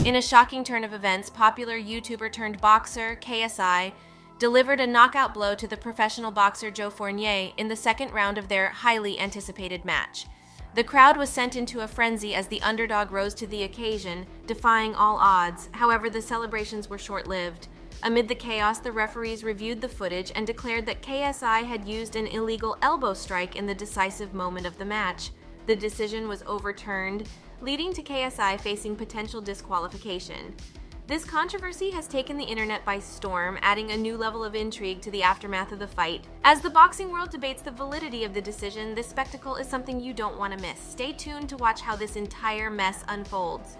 In a shocking turn of events, popular YouTuber turned boxer KSI delivered a knockout blow to the professional boxer Joe Fournier in the second round of their highly anticipated match. The crowd was sent into a frenzy as the underdog rose to the occasion, defying all odds. However, the celebrations were short-lived. Amid the chaos, the referees reviewed the footage and declared that KSI had used an illegal elbow strike in the decisive moment of the match. The decision was overturned, leading to KSI facing potential disqualification. This controversy has taken the internet by storm, adding a new level of intrigue to the aftermath of the fight. As the boxing world debates the validity of the decision, this spectacle is something you don't want to miss. Stay tuned to watch how this entire mess unfolds.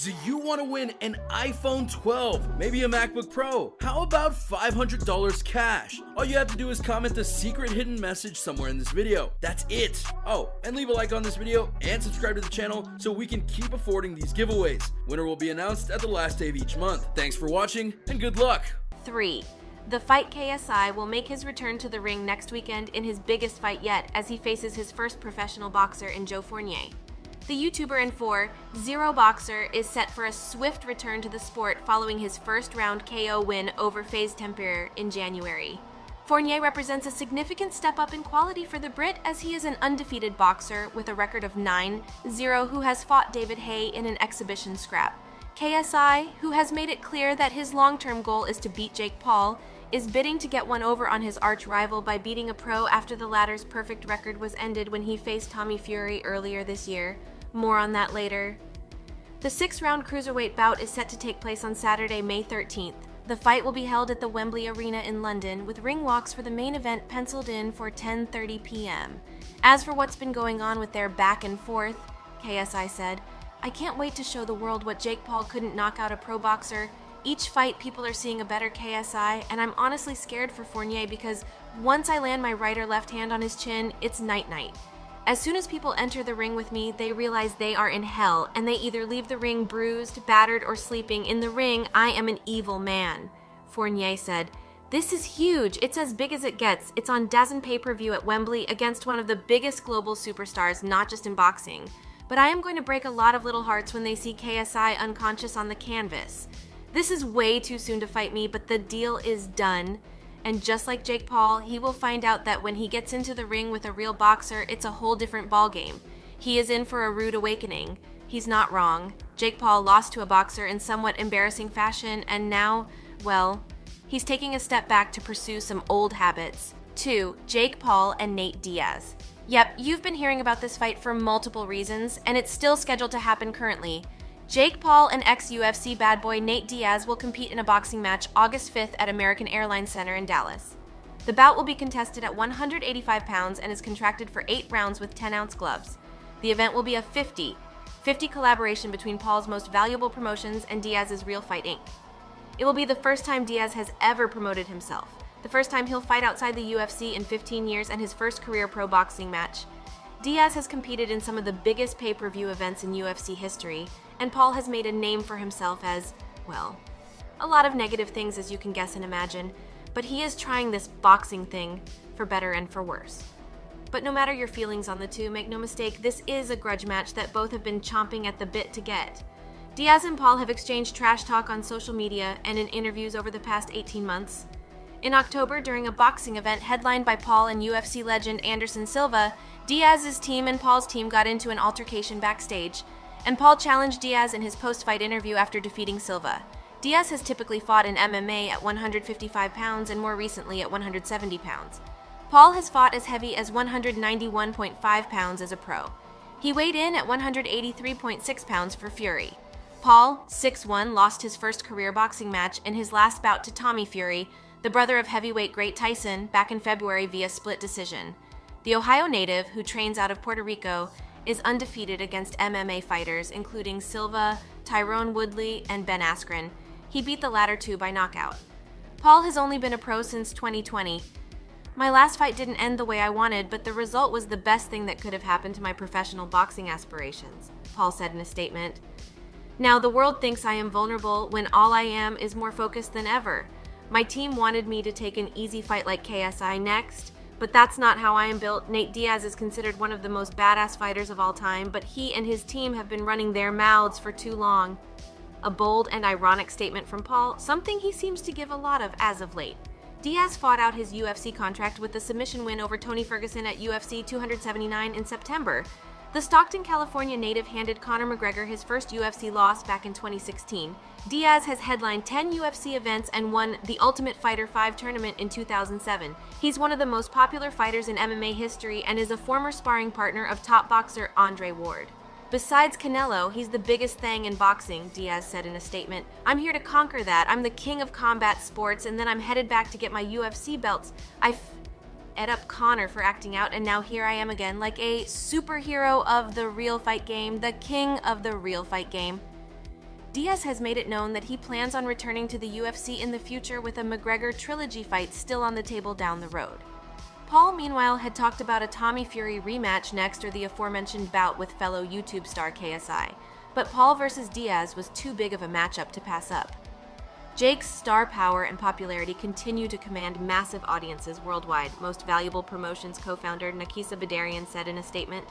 Do you want to win an iPhone 12, maybe a MacBook Pro? How about $500 cash? All you have to do is comment the secret hidden message somewhere in this video. That's it. Oh, and leave a like on this video and subscribe to the channel so we can keep affording these giveaways. Winner will be announced at the last day of each month. Thanks for watching and good luck. 3. The Fight KSI will make his return to the ring next weekend in his biggest fight yet as he faces his first professional boxer in Joe Fournier. The YouTuber and 4-0 boxer is set for a swift return to the sport following his first-round KO win over FaZe Temper in January. Fournier represents a significant step up in quality for the Brit as he is an undefeated boxer with a record of 9-0 who has fought David Haye in an exhibition scrap. KSI, who has made it clear that his long-term goal is to beat Jake Paul, is bidding to get one over on his arch-rival by beating a pro after the latter's perfect record was ended when he faced Tommy Fury earlier this year. More on that later. The 6-round cruiserweight bout is set to take place on Saturday, May 13th. The fight will be held at the Wembley Arena in London, with ring walks for the main event penciled in for 10:30 p.m. As for what's been going on with their back and forth, KSI said, "I can't wait to show the world what Jake Paul couldn't knock out a pro boxer. Each fight, people are seeing a better KSI, and I'm honestly scared for Fournier because once I land my right or left hand on his chin, it's night-night. As soon as people enter the ring with me, they realize they are in hell, and they either leave the ring bruised, battered, or sleeping. In the ring, I am an evil man." Fournier said, "This is huge. It's as big as it gets. It's on DAZN pay-per-view at Wembley against one of the biggest global superstars, not just in boxing. But I am going to break a lot of little hearts when they see KSI unconscious on the canvas. This is way too soon to fight me, but the deal is done. And just like Jake Paul, he will find out that when he gets into the ring with a real boxer, it's a whole different ballgame. He is in for a rude awakening." He's not wrong. Jake Paul lost to a boxer in somewhat embarrassing fashion, and now, well, he's taking a step back to pursue some old habits. 2. Jake Paul and Nate Diaz. Yep, you've been hearing about this fight for multiple reasons, and it's still scheduled to happen currently. Jake Paul and ex-UFC bad boy Nate Diaz will compete in a boxing match August 5th at American Airlines Center in Dallas. The bout will be contested at 185 pounds and is contracted for 8 rounds with 10-ounce gloves. The event will be a 50-50 collaboration between Paul's most valuable promotions and Diaz's Real Fight Inc. It will be the first time Diaz has ever promoted himself, the first time he'll fight outside the UFC in 15 years, and his first career pro boxing match. Diaz has competed in some of the biggest pay-per-view events in UFC history, and Paul has made a name for himself as, well, a lot of negative things as you can guess and imagine, but he is trying this boxing thing for better and for worse. But no matter your feelings on the two, make no mistake, this is a grudge match that both have been chomping at the bit to get. Diaz and Paul have exchanged trash talk on social media and in interviews over the past 18 months. In October, during a boxing event headlined by Paul and UFC legend Anderson Silva, Diaz's team and Paul's team got into an altercation backstage, and Paul challenged Diaz in his post-fight interview after defeating Silva. Diaz has typically fought in MMA at 155 pounds and more recently at 170 pounds. Paul has fought as heavy as 191.5 pounds as a pro. He weighed in at 183.6 pounds for Fury. Paul, 6'1", lost his first career boxing match in his last bout to Tommy Fury, the brother of heavyweight great Tyson, back in February via split decision. The Ohio native, who trains out of Puerto Rico, is undefeated against MMA fighters including Silva, Tyrone Woodley, and Ben Askren. He beat the latter two by knockout. Paul has only been a pro since 2020. "My last fight didn't end the way I wanted, but the result was the best thing that could have happened to my professional boxing aspirations," Paul said in a statement. "Now, the world thinks I am vulnerable when all I am is more focused than ever. My team wanted me to take an easy fight like KSI next, but that's not how I am built. Nate Diaz is considered one of the most badass fighters of all time, but he and his team have been running their mouths for too long. A bold and ironic statement from Paul, something he seems to give a lot of as of late. Diaz fought out his UFC contract with a submission win over Tony Ferguson at UFC 279 in September. The Stockton, California native handed Conor McGregor his first UFC loss back in 2016. Diaz has headlined 10 UFC events and won the Ultimate Fighter 5 tournament in 2007. He's one of the most popular fighters in MMA history and is a former sparring partner of top boxer Andre Ward. Besides Canelo, he's the biggest thing in boxing, Diaz said in a statement. I'm here to conquer that. I'm the king of combat sports, and then I'm headed back to get my UFC belts. I ed up Conor for acting out, and now here I am again, like a superhero of the real fight game, the king of the real fight game. Diaz has made it known that he plans on returning to the UFC in the future with a McGregor trilogy fight still on the table down the road. Paul, meanwhile, had talked about a Tommy Fury rematch next or the aforementioned bout with fellow YouTube star KSI, but Paul versus Diaz was too big of a matchup to pass up. Jake's star power and popularity continue to command massive audiences worldwide, Most Valuable Promotions co-founder Nakisa Badarian said in a statement.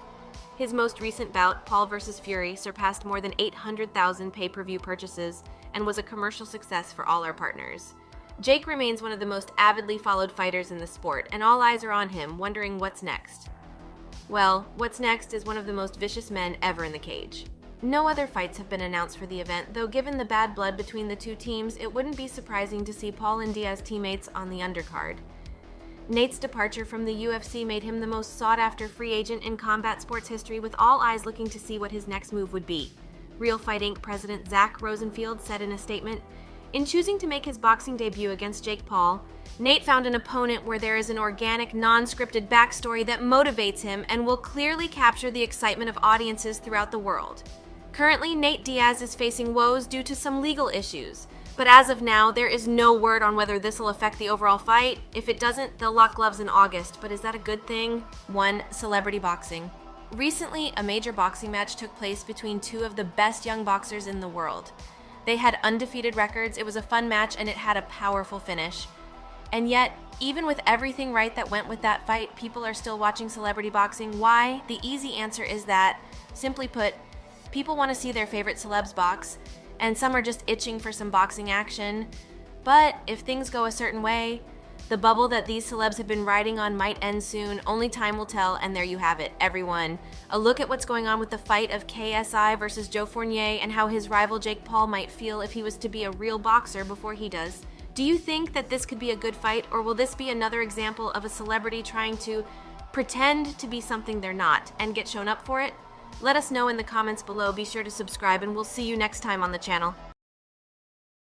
His most recent bout, Paul vs. Fury, surpassed more than 800,000 pay-per-view purchases and was a commercial success for all our partners. Jake remains one of the most avidly followed fighters in the sport, and all eyes are on him, wondering what's next. Well, what's next is one of the most vicious men ever in the cage. No other fights have been announced for the event, though given the bad blood between the two teams, it wouldn't be surprising to see Paul and Diaz teammates on the undercard. Nate's departure from the UFC made him the most sought-after free agent in combat sports history, with all eyes looking to see what his next move would be. Real Fight Inc. president Zach Rosenfield said in a statement, "In choosing to make his boxing debut against Jake Paul, Nate found an opponent where there is an organic, non-scripted backstory that motivates him and will clearly capture the excitement of audiences throughout the world. Currently, Nate Diaz is facing woes due to some legal issues, but as of now, there is no word on whether this will affect the overall fight. If it doesn't, they'll lock gloves in August, but is that a good thing?" 1. Celebrity boxing. Recently, a major boxing match took place between two of the best young boxers in the world. They had undefeated records, it was a fun match, and it had a powerful finish. And yet, even with everything right that went with that fight, people are still watching celebrity boxing. Why? The easy answer is that, simply put, people want to see their favorite celebs box, and some are just itching for some boxing action. But if things go a certain way, the bubble that these celebs have been riding on might end soon. Only time will tell, and there you have it, everyone. A look at what's going on with the fight of KSI versus Joe Fournier and how his rival Jake Paul might feel if he was to be a real boxer before he does. Do you think that this could be a good fight, or will this be another example of a celebrity trying to pretend to be something they're not and get shown up for it? Let us know in the comments below. Be sure to subscribe, and we'll see you next time on the channel.